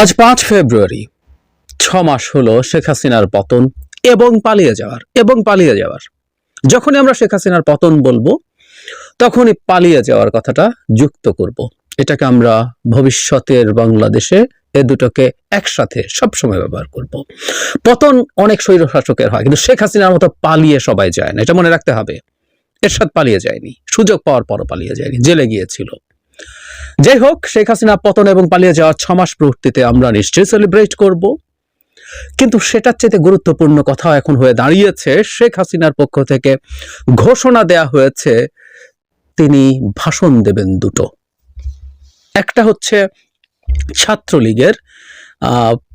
আজ 5 ফেব্রুয়ারি 6 মাস হলো শেখ হাসিনার পতন এবং পালিয়ে যাওয়ার যখনই আমরা শেখ হাসিনার পতন বলবো তখনই পালিয়ে যাওয়ার কথাটা যুক্ত করব। এটাকে আমরা ভবিষ্যতের বাংলাদেশে এই দুটোকে একসাথে সবসময় ব্যবহার করব। পতন অনেক স্বৈরশাসকের হয়, কিন্তু শেখ হাসিনার মতো পালিয়ে সবাই যায় না, এটা মনে রাখতে হবে। এরশাদ পালিয়ে যায়নি, সুযোগ পাওয়ার পরও পালিয়ে যায়নি, জেলে গিয়েছিল। যাই হোক, শেখ হাসিনা পতন এবং পালিয়ে যাওয়ার 6 মাস পূর্তিতে আমরা নিশ্চয়ই সেলিব্রেট করব, কিন্তু সেটার চেয়ে গুরুত্বপূর্ণ কথা এখন হয়ে দাঁড়িয়েছে শেখ হাসিনার পক্ষ থেকে ঘোষণা দেয়া হয়েছে তিনি ভাষণ দেবেন দুটো। একটা হচ্ছে ছাত্রলীগের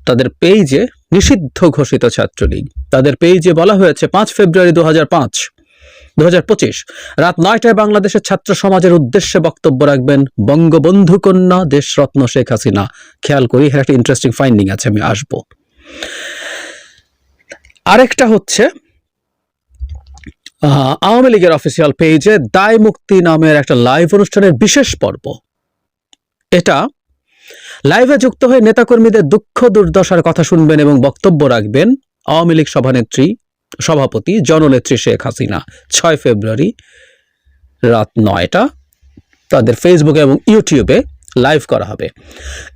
তাদের পেজে, নিষিদ্ধ ঘোষিত ছাত্রলীগ, তাদের পেজে বলা হয়েছে 5 ফেব্রুয়ারি 2025 রাত 9টায় বাংলাদেশের ছাত্র সমাজের উদ্দেশ্যে বক্তব্য রাখবেন বঙ্গবন্ধু কন্যা দেশরত্ন শেখ হাসিনা। খেয়াল করি, এখানে একটা ইন্টারেস্টিং ফাইন্ডিং আছে, আমি আসবো। আরেকটা হচ্ছে আওয়ামী লীগের অফিসিয়াল পেজে দায় মুক্তি নামের একটা লাইভ অনুষ্ঠানের বিশেষ পর্ব। এটা লাইভে যুক্ত হয়ে নেতাকর্মীদের দুঃখ দুর্দশার কথা শুনবেন এবং বক্তব্য রাখবেন আওয়ামী লীগ সভাপতি জননেত্রী শেখ হাসিনা। 6 ফেব্রুয়ারি রাত 9টা তাদের ফেসবুকে এবং ইউটিউবে লাইভ করা হবে।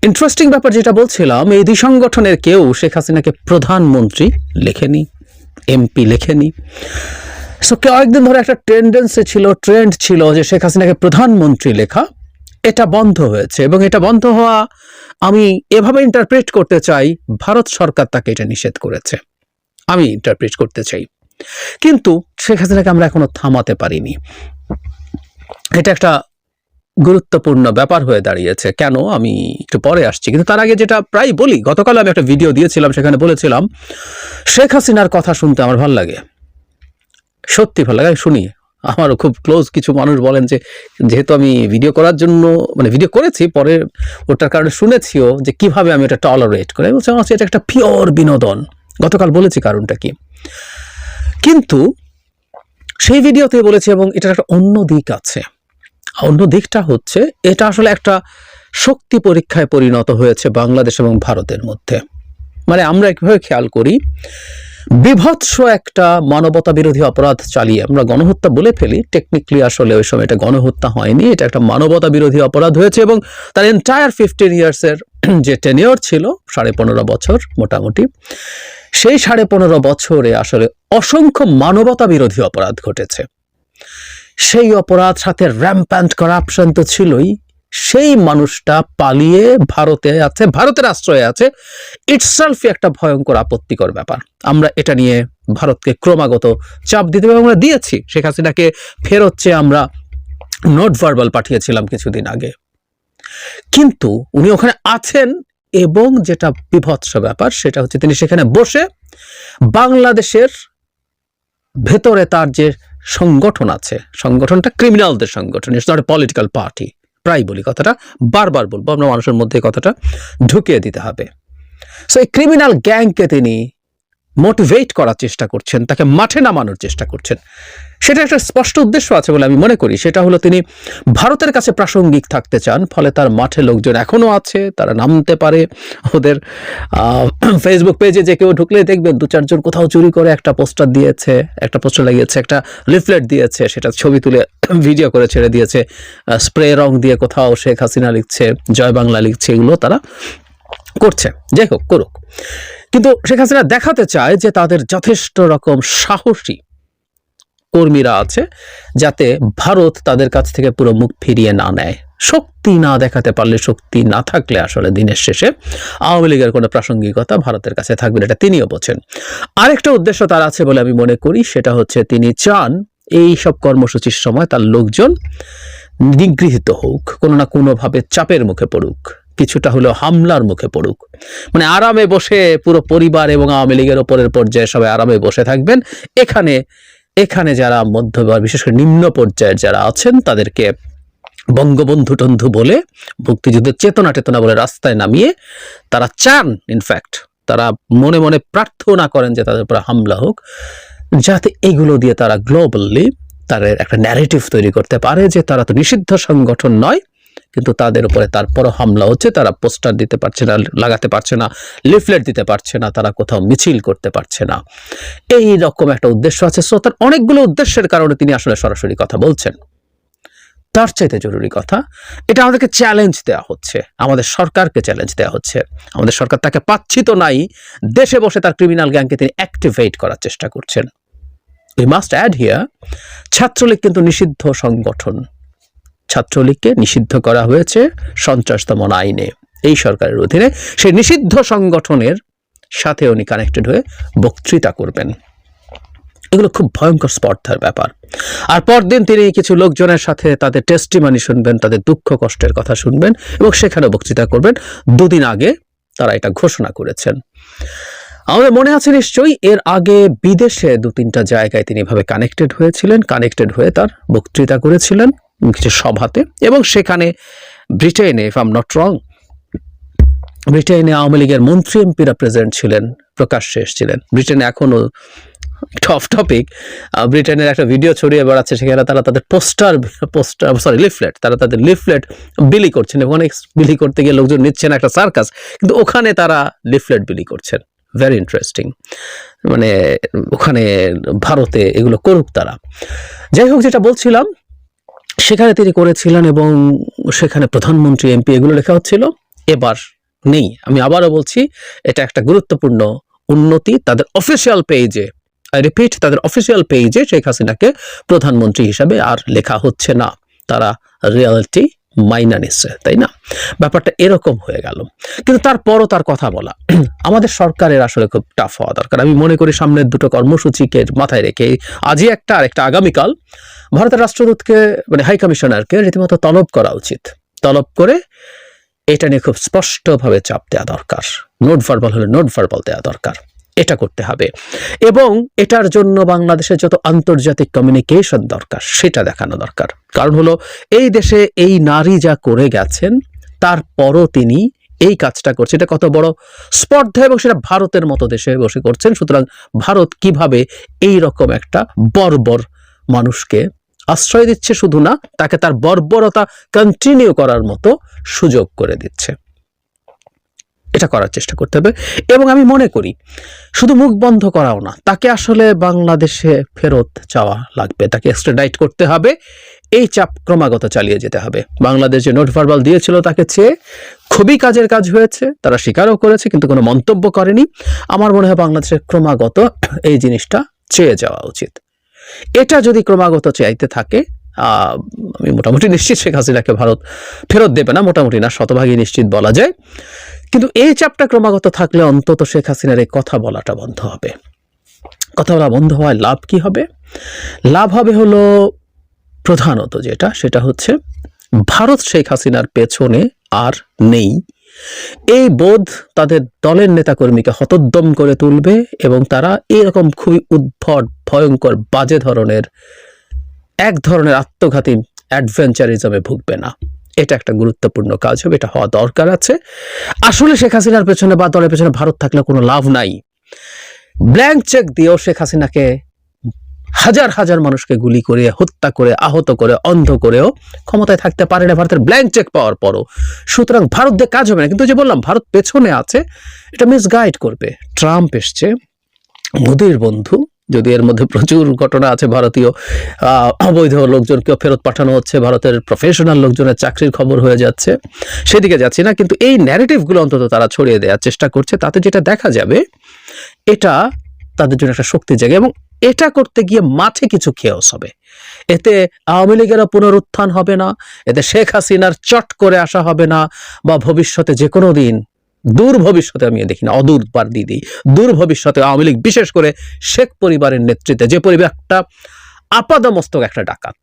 ইন্টারেস্টিং ব্যাপার যেটা বলছিলাম, এই দুই সংগঠনের কেউ শেখ হাসিনাকে প্রধানমন্ত্রী লেখেনি, এমপি লেখেনি। সো কয়েকদিন ধরে একটা ট্রেন্ড ছিল যে শেখ হাসিনাকে প্রধানমন্ত্রী লেখা। এটা বন্ধ হয়েছে, এবং এটা বন্ধ হওয়া আমি এভাবে ইন্টারপ্রেট করতে চাই, ভারত সরকার তাকে এটা নিষেধ করেছে, আমি ইন্টারপ্রেট করতে চাই। কিন্তু শেখ হাসিনাকে আমরা এখনো থামাতে পারিনি। এটা একটা গুরুত্বপূর্ণ ব্যাপার হয়ে দাঁড়িয়েছে। কেন, আমি একটু পরে আসছি, কিন্তু তার আগে যেটা প্রায় বলি, গতকাল আমি একটা ভিডিও দিয়েছিলাম, সেখানে বলেছিলাম শেখ হাসিনার কথা শুনতে আমার ভালো লাগে, সত্যি ভালো লাগে, শুনি। আমারও খুব ক্লোজ কিছু মানুষ বলেন যে, যেহেতু আমি ভিডিও করার জন্য ভিডিও করেছি, পরে ওটার কারণে শুনেছিও যে কিভাবে আমি এটা টলারেট করি। বলছি আমার এটা একটা পিওর বিনোদন। গতকাল বলেছি কারণটা কি, কিন্তু সেই ভিডিওতে বলেছি, এবং এটার একটা অন্য দিক আছে। অন্য দিকটা হচ্ছে, এটা আসলে একটা শক্তি পরীক্ষায় পরিণত হয়েছে বাংলাদেশ এবং ভারতের মধ্যে। আমরা কিভাবে খেয়াল করি, বিভৎস একটা মানবতা বিরোধী অপরাধ চালিয়ে আমরা গণহত্যা বলে ফেলি, টেকনিক্যালি আসলে ওই সময় এটা গণহত্যা হয়নি, এটা একটা মানবতা বিরোধী অপরাধ হয়েছে। এবং তার এন্টায়ার 15 ইয়ার্সের যে টেনিওর ছিল, 15.5 বছর মোটামুটি, সেই 15.5 বছরে আসলে অসংখ্য মানবতা বিরোধী অপরাধ ঘটেছে। সেই অপরাধ সাথে র্যাম্প্যান্ট করাপশন তো ছিলই। সেই মানুষটা পালিয়ে ভারতে আছে, ভারতের আশ্রয়ে আছে, ইটসেলফ একটা ভয়ঙ্কর আপত্তিকর ব্যাপার। আমরা এটা নিয়ে ভারতকে ক্রমাগত চাপ দিতে আমরা দিয়েছি। শেখ হাসিনাকে ফেরত চেয়ে আমরা নোট ভার্বাল পাঠিয়েছিলাম কিছুদিন আগে, কিন্তু উনি ওখানে আছেন। এবং যেটা বিভৎস ব্যাপার সেটা হচ্ছে, তিনি সেখানে বসে বাংলাদেশের ভেতরে তার যে সংগঠন আছে, সংগঠনটা ক্রিমিনালদের সংগঠন, it's not a political party. প্রায় বলি কথাটা, বারবার বলবো, আমরা মানুষের মধ্যে কথাটা ঢুকিয়ে দিতে হবে। সো এই ক্রিমিনাল গ্যাংকে তিনি মোটিভেট করার চেষ্টা করছেন, তাকে মাঠে নামানোর চেষ্টা করছেন। সেটা একটা স্পষ্ট উদ্দেশ্য আছে বলে আমি মনে করি, সেটা হলো তিনি ভারতের কাছে প্রাসঙ্গিক থাকতে চান। ফলে তার মাঠে লোকজন এখনো আছে, তারা নামতে পারে। ওদের ফেসবুক পেজে যে কেউ ঢুকলে দেখবেন 2-4 জন কোথাও চুরি করে একটা পোস্টার দিয়েছে, একটা পোস্টার লাগিয়েছে, একটা লিফলেট দিয়েছে, সেটা ছবি তুলে ভিডিও করে ছেড়ে দিয়েছে, স্প্রে রং দিয়ে কোথাও শেখ হাসিনা লিখছে, জয় বাংলা লিখছে, এগুলো তারা করছে। যাই হোক, করুক, কিন্তু শেখ হাসিনা দেখাতে চায় যে তাদের যথেষ্ট রকম সাহসী কর্মীরা আছে, যাতে ভারত তাদের কাছ থেকে পুরো মুখ ফিরিয়ে না নেয়। শক্তি না দেখাতে পারলে, শক্তি না থাকলে আসলে দিনের শেষে আওয়ামী লীগের কোনো প্রাসঙ্গিকতা ভারতের কাছে থাকবে না, এটা তিনিও বোঝেন। আরেকটা উদ্দেশ্য তার আছে বলে আমি মনে করি, সেটা হচ্ছে তিনি চান এই সব কর্মসূচির সময় তার লোকজন নিগৃহীত হোক, কোনো না কোনোভাবে চাপের মুখে পড়ুক, কিছুটা হলেও হামলার মুখে পড়ুক। আরামে বসে পুরো পরিবার এবং আওয়ামী লীগের ওপরের পর্যায়ে সবাই আরামে বসে থাকবেন। এখানে যারা মধ্যবার, বিশেষ করে নিম্ন পর্যায়ের যারা আছেন, তাদেরকে বঙ্গবন্ধু টন্ধু বলে, মুক্তিযুদ্ধের চেতনা বলে রাস্তায় নামিয়ে তারা চান, ইনফ্যাক্ট তারা মনে মনে প্রার্থনা করেন যে তাদের উপর হামলা হোক, যাতে এগুলো দিয়ে তারা গ্লোবালি তাদের একটা ন্যারেটিভ তৈরি করতে পারে যে তারা তো নিষিদ্ধ সংগঠন নয়, কিন্তু তাদের উপরে তারপরও হামলা হচ্ছে, তারা পোস্টার দিতে পারছে না, লাগাতে পারছে না, লিফলেট দিতে পারছে না, তারা কোথাও মিছিল করতে পারছে না। এই রকম একটা উদ্দেশ্য আছে। সো তার অনেকগুলো উদ্দেশ্যের কারণে তিনি আসলে সরাসরি কথা বলছেন। তার চাইতে জরুরি কথা, এটা আমাদেরকে চ্যালেঞ্জ দেওয়া হচ্ছে, আমাদের সরকারকে চ্যালেঞ্জ দেওয়া হচ্ছে। আমাদের সরকার তাকে পাচ্ছি তো নাই, দেশে বসে তার ক্রিমিনাল গ্যাংকে তিনি অ্যাক্টিভেট করার চেষ্টা করছেন। We must add here, Chhatra League কিন্তু নিষিদ্ধ সংগঠন। ছাত্রলীগকে নিষিদ্ধ করা হয়েছে সন্ত্রাস দমন আইনে, এই সরকারের অধীনে। সেই নিষিদ্ধ সংগঠনের সাথে উনি কানেক্টেড হয়ে বক্তৃতা করবেন। এগুলো খুব ভয়ঙ্কর স্পর্ধার ব্যাপার। আর পরদিন তিনি কিছু লোকজনের সাথে তাদের টেস্টিমনি শুনবেন, তাদের দুঃখ কষ্টের কথা শুনবেন এবং সেখানে বক্তৃতা করবেন। দুদিন আগে তারা এটা ঘোষণা করেছেন। আমাদের মনে আছে নিশ্চয়ই, এর আগে বিদেশে 2-3টা জায়গায় তিনি এভাবে কানেক্টেড হয়েছিলেন, কানেক্টেড হয়ে তার বক্তৃতা করেছিলেন কিছু সভাতে। এবং সেখানে ব্রিটেনে, if I am not wrong, ব্রিটেনে আওয়ামী লীগের মন্ত্রী এমপিরা প্রেজেন্ট ছিলেন, প্রকাশ্যে এসেছিলেন। ব্রিটেনে এখনো টপ টপিক, ব্রিটেনের একটা ভিডিও ছড়িয়ে বেড়াচ্ছে, সেখানে তারা তাদের লিফলেট বিলি করছেন এবং অনেক বিলি করতে গিয়ে লোকজন নিচ্ছেন একটা সার্কাস, কিন্তু ওখানে তারা লিফলেট বিলি করছেন। Very interesting. মানে ওখানে ভারতে এগুলো করুক তারা। যাই হোক, যেটা বলছিলাম, সেখানে তিনি করেছিলেন এবং সেখানে প্রধানমন্ত্রী এমপি এগুলো লেখা হচ্ছিল। এবার নেই। আমি আবারও বলছি, এটা একটা গুরুত্বপূর্ণ উন্নতি। তাদের অফিসিয়াল পেজে, আই রিপিট, তাদের অফিসিয়াল পেজে শেখ হাসিনাকে প্রধানমন্ত্রী হিসাবে আর লেখা হচ্ছে না। তারা রিয়ালিটি মাইনা নিচ্ছে, তাই না? ব্যাপারটা এরকম হয়ে গেল। কিন্তু তারপরও তার কথা বলা আমাদের সরকারের আসলে খুব টাফ হওয়া দরকার। আমি মনে করি সামনের 2টো কর্মসূচিকে মাথায় রেখে, আজই একটা আর একটা আগামীকাল, ভারতের রাষ্ট্রদূতকে, মানে হাই কমিশনারকে রীতিমতো তলব করা উচিত। তলব করে এটা নিয়ে খুব স্পষ্টভাবে চাপ দেওয়া দরকার। নোট ভার্বাল হলে নোট ভার্বাল দেওয়া দরকার। এটা করতে হবে এবং এটার জন্য বাংলাদেশের যত আন্তর্জাতিক কমিউনিকেশন দরকার সেটা দেখানো দরকার। কারণ হলো, এই দেশে এই নারী যা করে গেছেন, তারপরও তিনি এই কাজটা করছে। এটা কত বড় স্পর্ধা, এবং সেটা ভারতের মতো দেশে বসে করছেন। সুতরাং ভারত কিভাবে এই রকম একটা বর্বর মানুষকে আশ্রয় দিচ্ছে, শুধু না, তাকে তার বর্বরতা কন্টিনিউ করার মতো সুযোগ করে দিচ্ছে। এটা করার চেষ্টা করতে হবে। এবং আমি মনে করি শুধু মুখ বন্ধ করাও না, তাকে আসলে বাংলাদেশে ফেরত যাওয়া লাগবে, তাকে এক্সট্রাডাইট করতে হবে। এই চাপ ক্রমাগত চালিয়ে যেতে হবে। বাংলাদেশ যে নোট ভার্বাল দিয়েছিল তাকে চেয়ে খুবই কাজের কাজ হয়েছে, তারা স্বীকারও করেছে, কিন্তু কোনো মন্তব্য করেনি। আমার মনে হয় বাংলাদেশের ক্রমাগত এই জিনিসটা চেয়ে যাওয়া উচিত। এটা যদি ক্রমাগত চাইতে থাকে, আমি মোটামুটি নিশ্চিত শেখ হাসিনাকে ভারত ফেরত দেবে না, মোটামুটি না, শতভাগই নিশ্চিত বলা যায়। কিন্তু এই চাপটা ক্রমাগত থাকলে অন্তত শেখ হাসিনার এই কথা বলাটা বন্ধ হবে। কথা বলা বন্ধ হওয়ায় লাভ কি হবে? লাভ হবে হলো প্রধানত যেটা, সেটা হচ্ছে ভারত শেখ হাসিনার পেছনে আর নেই। এই বোধ তাদের দলের নেতাকর্মীকে হতোদ্যম করে তুলবে এবং তারা এরকম খুবই উদ্ভট, ভয়ঙ্কর, বাজে ধরনের এক ধরনের আত্মঘাতী অ্যাডভেঞ্চারিজমে ভুগবে না। এটা একটা গুরুত্বপূর্ণ কাজ হবে, এটা হওয়া দরকার আছে। আসলে শেখ হাসিনার পেছনে বা দলের পেছনে ভারত থাকলে কোনো লাভ নাই। ব্ল্যাঙ্ক চেক দিয়েও শেখ হাসিনাকে হাজার হাজার মানুষকে গুলি করে, হত্যা করে, আহত করে, অন্ধ করেও ক্ষমতায় থাকতে পারে না ভারতের ব্ল্যাঙ্ক চেক পাওয়ার পরও। সুতরাং ভারত দিয়ে কাজ হবে না। কিন্তু যে বললাম, ভারত পেছনে আছে, এটা মিসগাইড করবে। ট্রাম্প এসছে, মোদির বন্ধু, যদি এর মধ্যে প্রচুর ঘটনা আছে, ভারতীয় অবৈধ লোকজনকেও ফেরত পাঠানো হচ্ছে, ভারতের প্রফেশনাল লোকজনের চাকরির খবর হয়ে যাচ্ছে, সেদিকে যাচ্ছি না, কিন্তু এই ন্যারেটিভগুলো অন্তত তারা ছড়িয়ে দেওয়ার চেষ্টা করছে। তাতে যেটা দেখা যাবে, এটা তাদের জন্য একটা শক্তির জায়গা, এবং এটা করতে গিয়ে মাঠে কিছু খেয়াস হবে। এতে আওয়ামী লীগেরও পুনরুত্থান হবে না, এতে শেখ হাসিনার চট করে আসা হবে না, বা ভবিষ্যতে যে কোনো দিন, দূর ভবিষ্যতে, আমি দেখি না, অদূর বার দিদি, দূর ভবিষ্যতে আওয়ামী লীগ, বিশেষ করে শেখ পরিবারের নেতৃত্বে, যে পরিবারটা আপাদমস্তক একটা ডাকাত,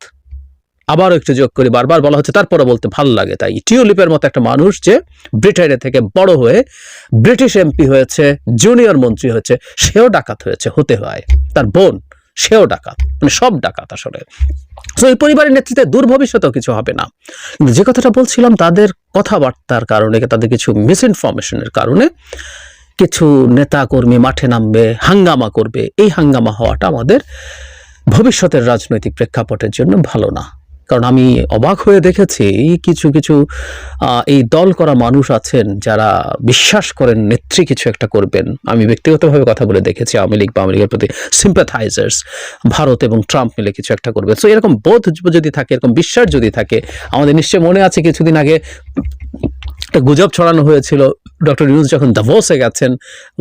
আবারও একটু যোগ করি, বারবার বলা হচ্ছে, তারপরে বলতে ভালো লাগে, তাই টিউলিপের মতো একটা মানুষ যে ব্রিটেনে থেকে বড় হয়ে ব্রিটিশ এমপি হয়েছে, জুনিয়র মন্ত্রী হয়েছে, সেও ডাকাত হয়েছে, হতে হয়, তার বোন সেও ডাকাত, মানে সব ডাকাত আসলে। তো এই পরিবারের নেতৃত্বে দূর ভবিষ্যতেও কিছু হবে না। যে কথাটা বলছিলাম, তাদের কথাবার্তার কারণে, তাদের কিছু মিস ইনফরমেশনের কারণে কিছু নেতা কর্মী মাঠে নামবে, হাঙ্গামা করবে। এই হাঙ্গামা হওয়াটা আমাদের ভবিষ্যতের রাজনৈতিক প্রেক্ষাপটের জন্য ভালো না। কারণ আমি অবাক হয়ে দেখেছি কিছু কিছু এই দল করা মানুষ আছেন যারা বিশ্বাস করেন নেত্রী কিছু একটা করবেন। আমি ব্যক্তিগতভাবে কথা বলে দেখেছি আওয়ামী লীগ বা আওয়ামী লীগের প্রতি সিম্প্যাথাইজার্স ভারত এবং ট্রাম্প মিলে কিছু একটা করবে। সো এরকম বোধ যদি থাকে, এরকম বিশ্বাস যদি থাকে, আমাদের নিশ্চয় মনে আছে কিছুদিন আগে একটা গুজব ছড়ানো হয়েছিল ডক্টর ইউনূস যখন দাভোসে গেছেন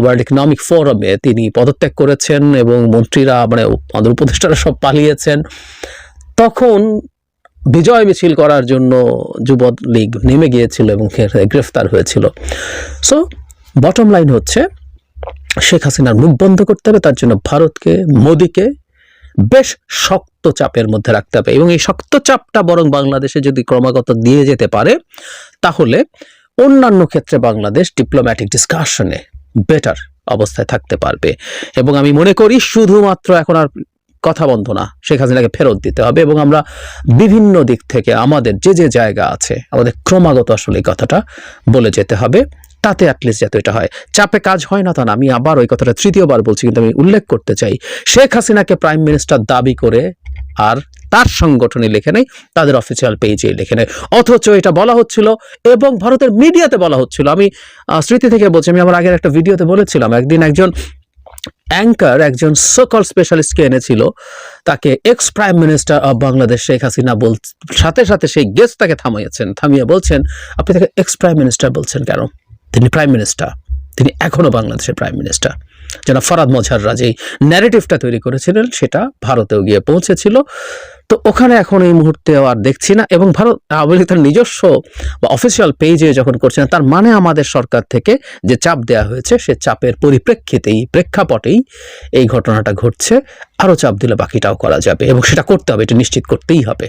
ওয়ার্ল্ড ইকোনমিক ফোরামে, তিনি পদত্যাগ করেছেন এবং মন্ত্রীরা মানে আমাদের উপদেষ্টারা সব পালিয়েছেন। তখন বিজয় মিছিল করার জন্য যুবলীগ নেমে গিয়েছিল এবং গ্রেফতার হয়েছিল। সো বটম লাইন হচ্ছে শেখ হাসিনার মুখ বন্ধ করতে হবে, তার জন্য ভারতকে, মোদিকে বেশ শক্ত চাপের মধ্যে রাখতে হবে এবং এই শক্ত চাপটা বরং বাংলাদেশে যদি ক্রমাগত দিয়ে যেতে পারে তাহলে অন্যান্য ক্ষেত্রে বাংলাদেশ ডিপ্লোম্যাটিক ডিসকাশনে বেটার অবস্থায় থাকতে পারবে। এবং আমি মনে করি শুধুমাত্র এখন আর কথা বন্ধ না, শেখ হাসিনাকে ফেরত দিতে হবে এবং আমরা বিভিন্ন দিক থেকে আমাদের যে যে জায়গা আছে আমাদের ক্রমাগত আসলে এই কথাটা বলে যেতে হবে, তাতে অ্যাটলিস্ট যাতে এটা হয়। চাপে কাজ হয় না তা না, আমি আবার ওই কথাটা তৃতীয়বার বলছি, কিন্তু আমি উল্লেখ করতে চাই শেখ হাসিনাকে প্রাইম মিনিস্টার দাবি করে আর তার সংগঠনে লেখে নেই, তাদের অফিসিয়াল পেজে লেখে নেই, অথচ এটা বলা হচ্ছিল এবং ভারতের মিডিয়াতে বলা হচ্ছিল। আমি স্মৃতি থেকে বলছি, আমি আমার আগের একটা ভিডিওতে বলেছিলাম একদিন একজন অ্যাঙ্কার একজন সোকল স্পেশালিস্টকে এনেছিল, তাকে x prime minister of Bangladesh Sheikh Hasina সাথে সাথে সেই গেস্ট তাকে থামিয়ে বলছেন আপনি তাকে এক্স প্রাইম মিনিস্টার বলছেন কেন? তিনি প্রাইম মিনিস্টার, তিনি এখনো বাংলাদেশের প্রাইম মিনিস্টার। যেন ফরাদ মজহাররা যেই ন্যারেটিভটা তৈরি করেছিলেন সেটা ভারতেও গিয়ে পৌঁছেছিল। তো ওখানে এখন এই মুহূর্তে আর দেখছি না। এবং ভারত আওয়ামী লীগ তার নিজস্ব বা অফিসিয়াল পেজে যখন করছেন, তার মানে আমাদের সরকার থেকে যে চাপ দেওয়া হয়েছে সে চাপের পরিপ্রেক্ষিতেই, প্রেক্ষাপটেই এই ঘটনাটা ঘটছে। আরও চাপ দিলে বাকিটাও করা যাবে এবং সেটা করতে হবে, এটা নিশ্চিত করতেই হবে।